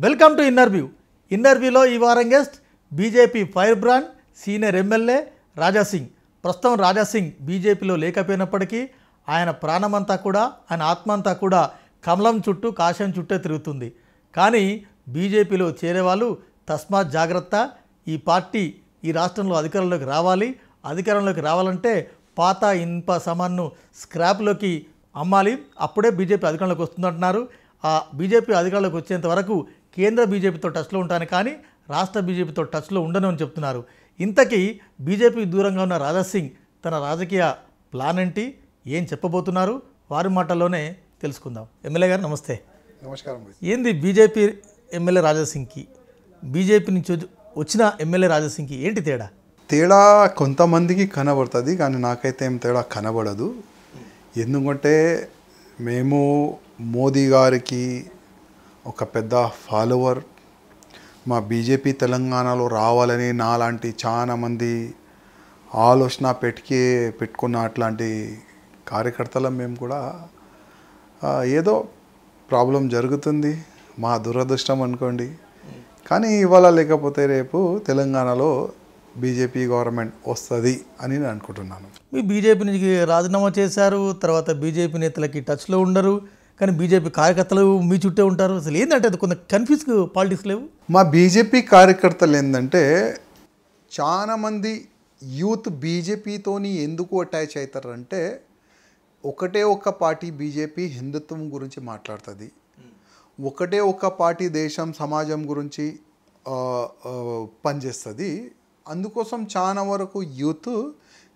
Welcome to ఇన్నర్వ్యూ. ఇన్నర్వ్యూలో ఈ వారం guest BJP fire brand senior MLA Raja Singh. ప్రస్తుతం రాజాసింగ్ బీజేపీలో లేకపోయినప్పటికీ ఆయన ప్రాణమంతా కూడా ఆయన ఆత్మ అంతా కూడా కమలం చుట్టూ కాషాయం చుట్టే తిరుగుతుంది. కానీ బీజేపీలో చేరేవాళ్ళు తస్మాత్ జాగ్రత్త. ఈ పార్టీ ఈ రాష్ట్రంలో అధికారంలోకి రావాలి. అధికారంలోకి రావాలంటే పాత ఇనుప సామాన్ను స్క్రాప్లోకి అమ్మాలి. అప్పుడే బీజేపీ అధికారంలోకి వస్తుందంటున్నారు. ఆ బీజేపీ అధికారంలోకి వచ్చేంత వరకు కేంద్ర బీజేపీతో టచ్లో ఉంటాను కానీ రాష్ట్ర బీజేపీతో టచ్లో ఉండను అని చెప్తున్నారు. ఇంతకీ బీజేపీ దూరంగా ఉన్న రాజాసింగ్ తన రాజకీయ ప్లాన్ ఏంటి, ఏం చెప్పబోతున్నారు, వారి మాటల్లోనే తెలుసుకుందాం. ఎమ్మెల్యే గారు నమస్తే. నమస్కారం. ఏంది బీజేపీ ఎమ్మెల్యే రాజాసింగ్కి బీజేపీ నుంచి వచ్చిన ఎమ్మెల్యే రాజాసింగ్కి ఏంటి తేడా? తేడా కొంతమందికి కనబడుతుంది కానీ నాకైతే ఏం తేడా కనబడదు. ఎందుకంటే మేము మోదీ గారికి ఒక పెద్ద ఫాలోవర్. మా బీజేపీ తెలంగాణలో రావాలని నాలాంటి చాలా మంది ఆలోచన పెట్టుకున్న అట్లాంటి కార్యకర్తలం మేము కూడా. ఏదో ప్రాబ్లం జరుగుతుంది, మా దురదృష్టం అనుకోండి. కానీ ఇవాళ లేకపోతే రేపు తెలంగాణలో బీజేపీ గవర్నమెంట్ వస్తుంది అని నేను అనుకుంటున్నాను. మీ బీజేపీ నుంచి రాజీనామా చేశారు, తర్వాత బీజేపీ నేతలకి టచ్లో ఉండరు, కానీ బీజేపీ కార్యకర్తలు మీ చుట్టే ఉంటారు. అసలు ఏంటంటే అది కొంత కన్ఫ్యూజ్ పాలిటిక్స్ లేవు. మా బీజేపీ కార్యకర్తలు ఏంటంటే చాలామంది యూత్ బీజేపీతోని ఎందుకు అటాచ్ అవుతారంటే ఒకటే ఒక పార్టీ బీజేపీ హిందుత్వం గురించి మాట్లాడుతుంది. ఒకటే ఒక పార్టీ దేశం సమాజం గురించి పనిచేస్తుంది. అందుకోసం చాలా వరకు యూత్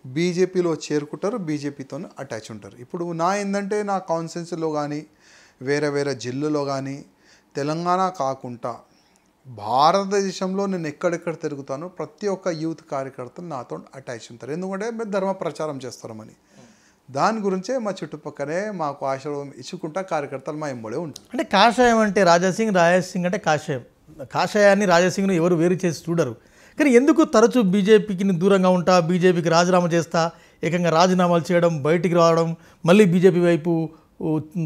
బీజేపీలో చేరుకుంటారు, బీజేపీతో అటాచ్ ఉంటారు. ఇప్పుడు ఏంటంటే నా కాన్స్టిట్యున్సీలో కానీ వేరే వేరే జిల్లాలో కానీ తెలంగాణ కాకుండా భారతదేశంలో నేను ఎక్కడెక్కడ తిరుగుతానో ప్రతి ఒక్క యూత్ కార్యకర్తలు నాతో అటాచ్ ఉంటారు. ఎందుకంటే మేము ధర్మ ప్రచారం చేస్తామని. దాని గురించే మా చుట్టుపక్కనే మాకు ఆశీర్వాదం ఇచ్చుకుంటా కార్యకర్తలు మా ఎంబడే ఉంటారు. అంటే కాషాయం అంటే రాజాసింగ్ అంటే కాషాయం. కాషాయాన్ని రాజాసింగ్ను ఎవరు వేరు చేసి చూడరు. కానీ ఎందుకు తరచూ బీజేపీకి దూరంగా ఉంటా, బీజేపీకి రాజీనామా చేస్తా, ఏకంగా రాజీనామాలు చేయడం, బయటికి రావడం, మళ్ళీ బీజేపీ వైపు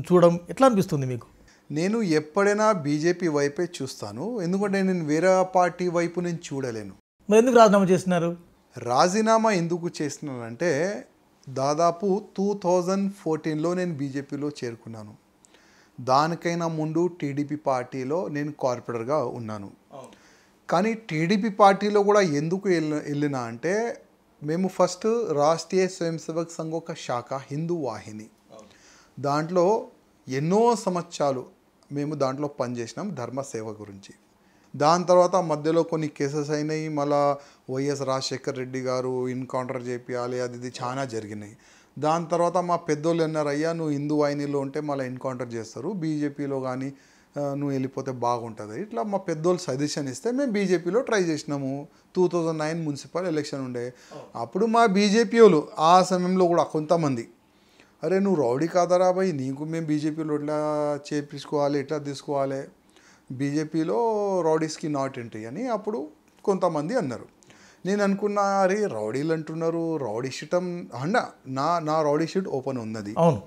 చూడడం ఎట్లా అనిపిస్తుంది మీకు? నేను ఎప్పుడైనా బీజేపీ వైపే చూస్తాను. ఎందుకంటే నేను వేరే పార్టీ వైపు నేను చూడలేను. మరి ఎందుకు రాజీనామా చేస్తున్నారు? రాజీనామా ఎందుకు చేస్తున్నానంటే దాదాపు 2014లో నేను బీజేపీలో చేరుకున్నాను. దానికైనా ముందు టీడీపీ పార్టీలో నేను కార్పొరేటర్గా ఉన్నాను. కానీ టీడీపీ పార్టీలో కూడా ఎందుకు వెళ్ళినా అంటే మేము ఫస్ట్ రాష్ట్రీయ స్వయం సేవక్ సంఘ్ ఒక శాఖ హిందూ వాహిని, దాంట్లో ఎన్నో సంవత్సరాలు మేము దాంట్లో పనిచేసినాం ధర్మ సేవ గురించి. దాని తర్వాత మధ్యలో కొన్ని కేసెస్ అయినాయి. మళ్ళా వైఎస్ రాజశేఖర్ రెడ్డి గారు ఎన్కౌంటర్ చేపియాలి, అది చాలా జరిగినాయి. దాని తర్వాత మా పెద్దోళ్ళు అన్నారు, అయ్యా నువ్వు హిందూ వాహినిలో ఉంటే మళ్ళీ ఎన్కౌంటర్ చేస్తారు, బీజేపీలో కానీ నువ్వు వెళ్ళిపోతే బాగుంటుంది. ఇట్లా మా పెద్దోళ్ళు సజెషన్ ఇస్తే మేము బీజేపీలో ట్రై చేసినాము. 2009 మున్సిపల్ ఎలక్షన్ ఉండే. అప్పుడు మా బీజేపీ వాళ్ళు ఆ సమయంలో కూడా కొంతమంది, అరే నువ్వు రౌడీ కాదరా భయ్, నీకు మేము బీజేపీలో ఇట్లా చేపించుకోవాలి, ఇట్లా తీసుకోవాలి, బీజేపీలో రౌడీస్కి నాట్ ఎంట్రీ అని అప్పుడు కొంతమంది అన్నారు. నేను అనుకున్నా, అరే రౌడీలు అంటున్నారు, రౌడీ షీటం అండ నా రౌడీ షీట్ ఓపెన్ ఉన్నది. అవును,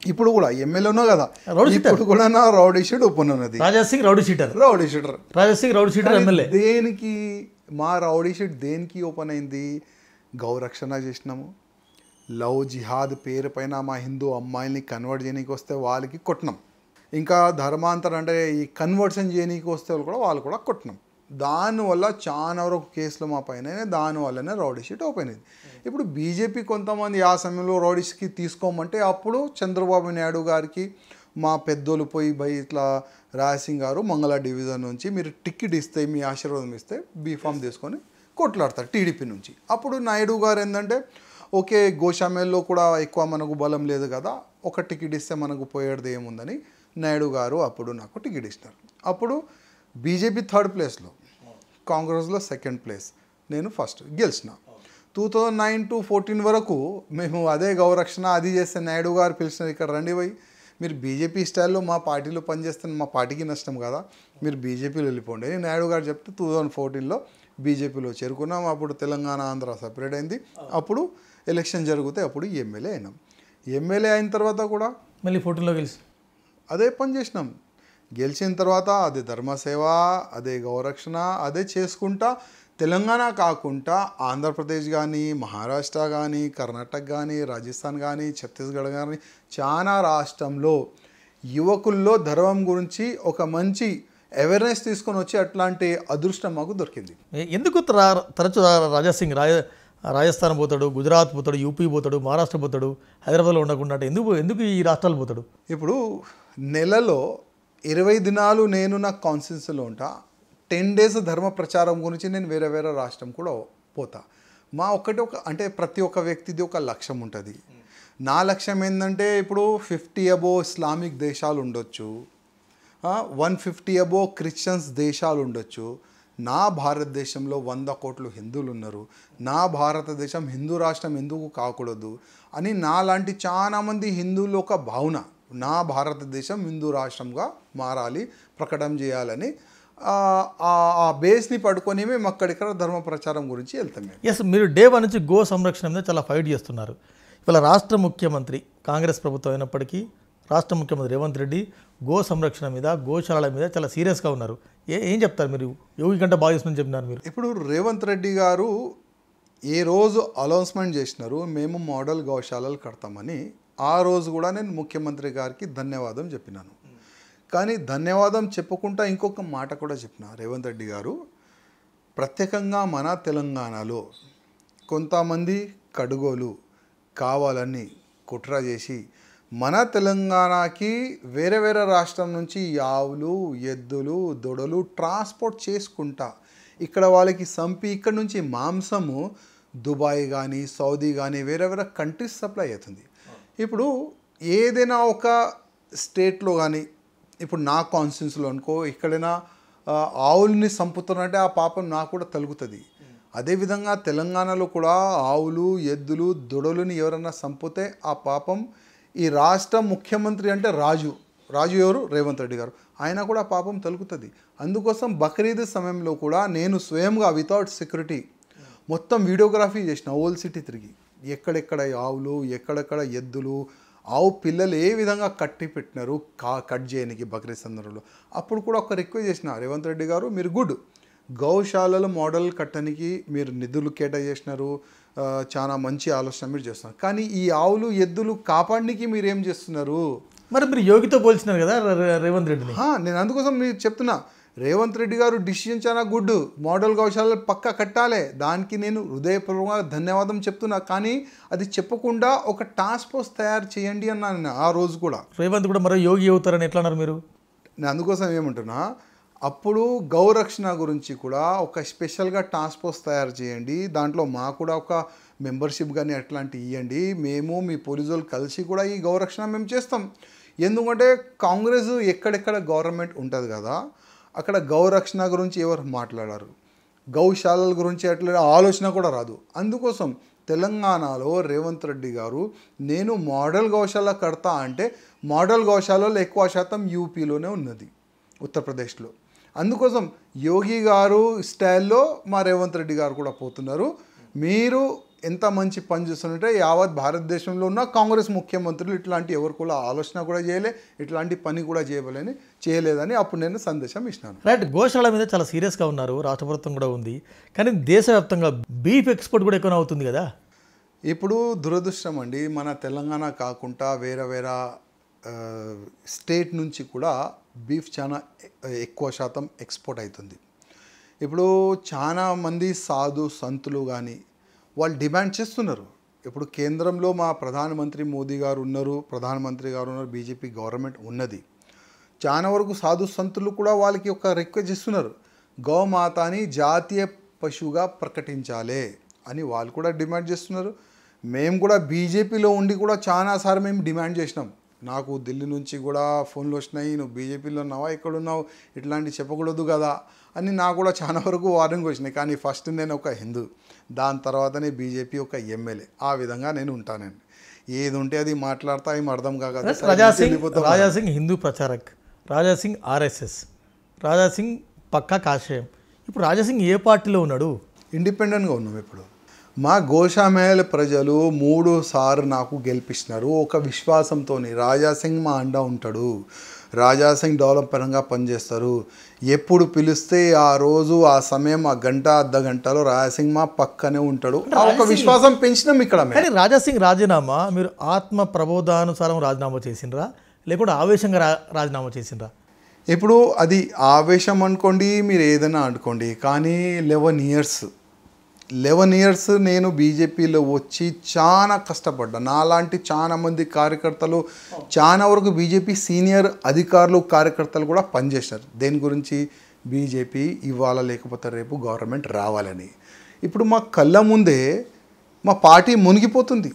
ఇప్పుడు కూడా ఎమ్మెల్యేనో కదా, ఇప్పుడు కూడా నా రౌడీ షీట్ ఓపెన్ ఉన్నది. Raja Singh rowdy sheeter MLA. దేనికి మా రౌడీ షీట్ దేనికి ఓపెన్ అయింది? గౌరక్షణ చేసినాము, లవ్ జిహాద్ పేరు పైన మా హిందూ అమ్మాయిల్ని కన్వర్ట్ చేయడానికి వస్తే వాళ్ళకి కొట్టినాం, ఇంకా ధర్మాంతరం అంటే ఈ కన్వర్షన్ చేయడానికి వస్తే వాళ్ళు కూడా కొట్టినాం. దానివల్ల చాలా వరకు కేసులు మా పైన, దానివల్లనే రౌడీ షీట్ ఓపెన్ అయింది. ఇప్పుడు బీజేపీ కొంతమంది ఆ సమయంలో రౌడీస్కి తీసుకోమంటే అప్పుడు చంద్రబాబు నాయుడు గారికి మా పెద్దోళ్ళు పోయి ఇట్లా రాజసింగ్ గారు మంగళ డివిజన్ నుంచి మీరు టికెట్ ఇస్తే, మీ ఆశీర్వాదం ఇస్తే బీఫామ్ తీసుకొని కొట్లాడతారు టీడీపీ నుంచి. అప్పుడు నాయుడు గారు ఏంటంటే ఓకే గోషామేల్లో కూడా ఎక్కువ మనకు బలం లేదు కదా, ఒక టికెట్ ఇస్తే మనకు పోయేది ఏముందని నాయుడు గారు అప్పుడు నాకు టికెట్ ఇచ్చినారు. అప్పుడు బీజేపీ 3rd ప్లేస్లో, కాంగ్రెస్లో 2nd ప్లేస్, నేను ఫస్ట్ గెలిచిన. 2009 to 14 వరకు మేము అదే గౌరక్షణ అది చేస్తే నాయుడు గారు పిలిచినారు, ఇక్కడ రండి పోయి మీరు బీజేపీ స్టైల్లో మా పార్టీలో పనిచేస్తే మా పార్టీకి నష్టం కదా, మీరు బీజేపీలో వెళ్ళిపోండి. నాయుడు గారు చెప్తే 2014లో బీజేపీలో చేరుకున్నాం. అప్పుడు తెలంగాణ ఆంధ్ర సపరేట్ అయింది. అప్పుడు ఎలక్షన్ జరిగితే అప్పుడు ఎమ్మెల్యే అయినాం. ఎమ్మెల్యే అయిన తర్వాత కూడా మళ్ళీ 14లో గెలిచి అదే పని చేసినాం. గెలిచిన తర్వాత అదే ధర్మసేవ, అదే గౌరక్షణ, అదే చేసుకుంటా తెలంగాణ కాకుండా ఆంధ్రప్రదేశ్ కానీ, మహారాష్ట్ర కానీ, కర్ణాటక కానీ, రాజస్థాన్ కానీ, ఛత్తీస్గఢ్ కానీ చాలా రాష్ట్రంలో యువకుల్లో ధర్మం గురించి ఒక మంచి అవేర్నెస్ తీసుకొని వచ్చి అట్లాంటి అదృష్టం మాకు దొరికింది. ఎందుకు తరచు రాజాసింగ్ రాజస్థాన్ పోతాడు, గుజరాత్ పోతాడు, యూపీ పోతాడు, మహారాష్ట్ర పోతాడు, హైదరాబాద్లో ఉండకుండా అంటే ఎందుకు ఈ రాష్ట్రాలు పోతాడు? ఇప్పుడు నెలలో 20 దినాలు నేను నా కాన్స్టిట్యూన్సీలో ఉంటా. 10 days ధర్మ ప్రచారం గురించి నేను వేరే వేరే రాష్ట్రం కూడా పోతా. మా అంటే ప్రతి ఒక్క వ్యక్తిది ఒక లక్ష్యం ఉంటుంది. నా లక్ష్యం ఏంటంటే ఇప్పుడు 50 above ఇస్లామిక్ దేశాలు ఉండొచ్చు, 150 above క్రిస్టియన్స్ దేశాలు ఉండొచ్చు. నా భారతదేశంలో 100 కోట్ల హిందువులు ఉన్నారు. నా భారతదేశం హిందూ రాష్ట్రం ఎందుకు కాకూడదు అని నాలాంటి చాలామంది హిందువులు ఒక భావన, నా భారతదేశం హిందూ రాష్ట్రంగా మారాలి, ప్రకటన చేయాలని ఆ బేస్ని పడుకొని మేము అక్కడిక్కడ ధర్మ ప్రచారం గురించి వెళ్తాం. ఎస్, మీరు డే 1 నుంచి గో సంరక్షణ మీద చాలా ఫైట్ చేస్తున్నారు. ఇవాళ రాష్ట్ర ముఖ్యమంత్రి కాంగ్రెస్ ప్రభుత్వం అయినప్పటికీ రాష్ట్ర ముఖ్యమంత్రి రేవంత్ రెడ్డి గో సంరక్షణ మీద, గోశాలల మీద చాలా సీరియస్గా ఉన్నారు. ఏం చెప్తారు మీరు? యోగి కంటే బాగా చేస్తుందని చెప్పినారు మీరు. ఇప్పుడు రేవంత్ రెడ్డి గారు ఏ రోజు అనౌన్స్మెంట్ చేసినారు మేము మోడల్ గోశాలలు కడతామని, ఆ రోజు కూడా నేను ముఖ్యమంత్రి గారికి ధన్యవాదం చెప్పినాను. కానీ ధన్యవాదం చెప్పుకుంటా ఇంకొక మాట కూడా చెప్పిన రేవంత్ రెడ్డి గారు, ప్రత్యేకంగా మన తెలంగాణలో కొంతమంది కడుగోలు కావాలని కుట్ర చేసి మన తెలంగాణకి వేరే వేరే రాష్ట్రం నుంచి ఆవులు, ఎద్దులు, దొడలు ట్రాన్స్పోర్ట్ చేసుకుంటా ఇక్కడ వాళ్ళకి సంపి ఇక్కడ నుంచి మాంసము దుబాయ్ కానీ, సౌదీ కానీ వేరే వేరే కంట్రీస్ సప్లై అవుతుంది. ఇప్పుడు ఏదైనా ఒక స్టేట్లో కానీ, ఇప్పుడు నా కాన్స్టిట్యూన్సీలో అనుకో ఎక్కడైనా ఆవుల్ని చంపుతున్నట్టే ఆ పాపం నాకు కూడా తలుగుతుంది. అదేవిధంగా తెలంగాణలో కూడా ఆవులు, ఎద్దులు, దొడలుని ఎవరన్నా చంపితే ఆ పాపం ఈ రాష్ట్ర ముఖ్యమంత్రి అంటే రాజు ఎవరు? రేవంత్ రెడ్డి గారు. ఆయన కూడా పాపం తలుగుతుంది. అందుకోసం బక్రీద్ సమయంలో కూడా నేను స్వయంగా వితౌట్ సెక్యూరిటీ మొత్తం వీడియోగ్రఫీ చేసిన ఓల్డ్ సిటీ తిరిగి, ఎక్కడెక్కడ ఆవులు, ఎక్కడెక్కడ ఎద్దులు, ఆవు పిల్లలు ఏ విధంగా కట్టి పెట్టినారు కట్ చేయడానికి బక్రీద్ సందర్భంలో. అప్పుడు కూడా ఒక రిక్వెస్ట్ చేసిన, రేవంత్ రెడ్డి గారు మీరు గుడ్ గౌశాలలు మోడల్ కట్టడానికి మీరు నిధులు కేటాయించినారు, చాలా మంచి ఆలోచన మీరు చేస్తున్నారు. కానీ ఈ ఆవులు, ఎద్దులు కాపాడడానికి మీరు ఏం చేస్తున్నారు? మరి మీరు యోగితో పోల్చినారు కదా రేవంత్ రెడ్డిని. నేను అందుకోసం మీరు చెప్తున్నా, రేవంత్ రెడ్డి గారు డిసిషన్ చాలా గుడ్, మోడల్ గౌశాలలు పక్కా కట్టాలి, దానికి నేను హృదయపూర్వకంగా ధన్యవాదం చెప్తున్నా. కానీ అది చెప్పకుండా ఒక టాస్క్ ఫోర్స్ తయారు చేయండి అన్నాను ఆ రోజు కూడా. రేవంత్ కూడా మరో యోగి అవుతారని ఎట్లా అన్నారు మీరు? నేను అందుకోసం ఏమంటున్నా, అప్పుడు గౌరక్షణ గురించి కూడా ఒక స్పెషల్గా టాస్క్ ఫోర్స్ తయారు చేయండి, దాంట్లో మాకు కూడా ఒక మెంబర్షిప్ కానీ అట్లాంటివి ఇవ్వండి, మేము మీ పోలీసులు కలిసి కూడా ఈ గౌరక్షణ మేము చేస్తాం. ఎందుకంటే కాంగ్రెస్ ఎక్కడెక్కడ గవర్నమెంట్ ఉంటుంది కదా, అక్కడ గౌరక్షణ గురించి ఎవరు మాట్లాడారు, గౌశాలల గురించి అట్లా ఆలోచన కూడా రాదు. అందుకోసం తెలంగాణలో రేవంత్ రెడ్డి గారు నేను మోడల్ గౌశాల కడతా అంటే, మోడల్ గౌశాలలో ఎక్కువ శాతం యూపీలోనే ఉన్నది, ఉత్తరప్రదేశ్లో. అందుకోసం యోగి గారు స్టైల్లో మా రేవంత్ రెడ్డి గారు కూడా పోతున్నారు. మీరు ఎంత మంచి పని చేస్తుంటే యావత్ భారతదేశంలో ఉన్న కాంగ్రెస్ ముఖ్యమంత్రులు ఇట్లాంటి ఎవరు కూడా ఆలోచన కూడా చేయలే, ఇట్లాంటి పని కూడా చేయలేదని అప్పుడు నేను సందేశం ఇచ్చినాను. రైట్, గోశాల మీద చాలా సీరియస్గా ఉన్నారు, రాష్ట్ర ప్రభుత్వం కూడా ఉంది. కానీ దేశవ్యాప్తంగా బీఫ్ ఎక్స్పోర్ట్ కూడా ఎక్కువ అవుతుంది కదా. ఇప్పుడు దురదృష్టం అండి, మన తెలంగాణ కాకుండా వేరే వేరే స్టేట్ నుంచి కూడా బీఫ్ చాలా ఎక్కువ శాతం ఎక్స్పోర్ట్ అవుతుంది. ఇప్పుడు చాలా మంది సాధు సంతులు కానీ వాళ్ళు డిమాండ్ చేస్తున్నారు. ఇప్పుడు కేంద్రంలో మా ప్రధానమంత్రి మోదీ గారు ఉన్నారు, బీజేపీ గవర్నమెంట్ ఉన్నది. చాలా వరకు సాధు సంతులు కూడా వాళ్ళకి ఒక రిక్వెస్ట్ చేస్తున్నారు, గోమాతని జాతీయ పశువుగా ప్రకటించాలి అని వాళ్ళు కూడా డిమాండ్ చేస్తున్నారు. మేము కూడా బీజేపీలో ఉండి కూడా చాలాసార్లు మేము డిమాండ్ చేసినాం. నాకు ఢిల్లీ నుంచి కూడా ఫోన్లు వచ్చినాయి, నువ్వు బీజేపీలో ఉన్నావా, ఎక్కడున్నావు, ఇట్లాంటి చెప్పకూడదు కదా అని నాకు కూడా చాలా వరకు వార్నింగ్ వచ్చినాయి. కానీ ఫస్ట్ నేను ఒక హిందూ, దాని తర్వాతనే బీజేపీ ఒక ఎమ్మెల్యే, ఆ విధంగా నేను ఉంటానండి. ఏది ఉంటే అది మాట్లాడతా, ఏం అర్థం కాదు. రాజాసింగ్ హిందూ ప్రచారక్, రాజాసింగ్ ఆర్ఎస్ఎస్, రాజాసింగ్ పక్కా కాషాయం. ఇప్పుడు రాజాసింగ్ ఏ పార్టీలో ఉన్నాడు? ఇండిపెండెంట్గా ఉన్నాం. ఇప్పుడు మా గోషామేల్ ప్రజలు 3 సార్లు నాకు గెలిపించినారు ఒక విశ్వాసంతో, రాజాసింగ్ మా అండ ఉంటాడు, రాజాసింగ్ డెవలప్ పరంగా పనిచేస్తారు. ఎప్పుడు పిలిస్తే ఆ రోజు ఆ సమయం ఆ గంట అర్ధ గంటలో రాజాసింగ్ మా పక్కనే ఉంటాడు. ఒక విశ్వాసం పెంచినాం ఇక్కడ. కానీ రాజాసింగ్ రాజీనామా మీరు ఆత్మ ప్రబోధానుసారం రాజీనామా చేసిండ్రా లేకుంటే ఆవేశంగా రాజీనామా చేసిండ్రా? ఇప్పుడు అది ఆవేశం అనుకోండి, మీరు ఏదైనా అనుకోండి, కానీ 11 ఇయర్స్ నేను బీజేపీలో వచ్చి చాలా కష్టపడ్డా. నాలాంటి చాలా మంది కార్యకర్తలు చాలా వరకు బీజేపీ సీనియర్ అధికారులు కార్యకర్తలు కూడా పనిచేశారు. దేని గురించి? బీజేపీ ఇవాళ లేకపోతే రేపు గవర్నమెంట్ రావాలని. ఇప్పుడు మా కళ్ళ ముందే మా పార్టీ మునిగిపోతుంది.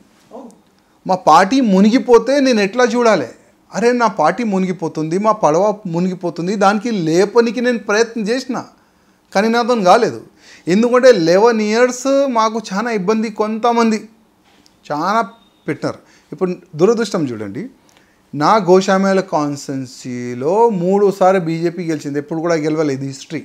మా పార్టీ మునిగిపోతే నేను ఎట్లా చూడాలి? అరే నా పార్టీ మునిగిపోతుంది, మా పడవ మునిగిపోతుంది, దానికి లేపనికి నేను ప్రయత్నం చేసిన, కానీ నాతో కాలేదు. ఎందుకంటే 11 ఇయర్స్ మాకు చాలా ఇబ్బంది కొంతమంది చాలా పెట్టినారు. ఇప్పుడు దురదృష్టం చూడండి, నా గోషామేల కాన్స్టిట్యున్సీలో 3 సార్లు బీజేపీ గెలిచింది, ఎప్పుడు కూడా గెలవలేదు హిస్టరీ.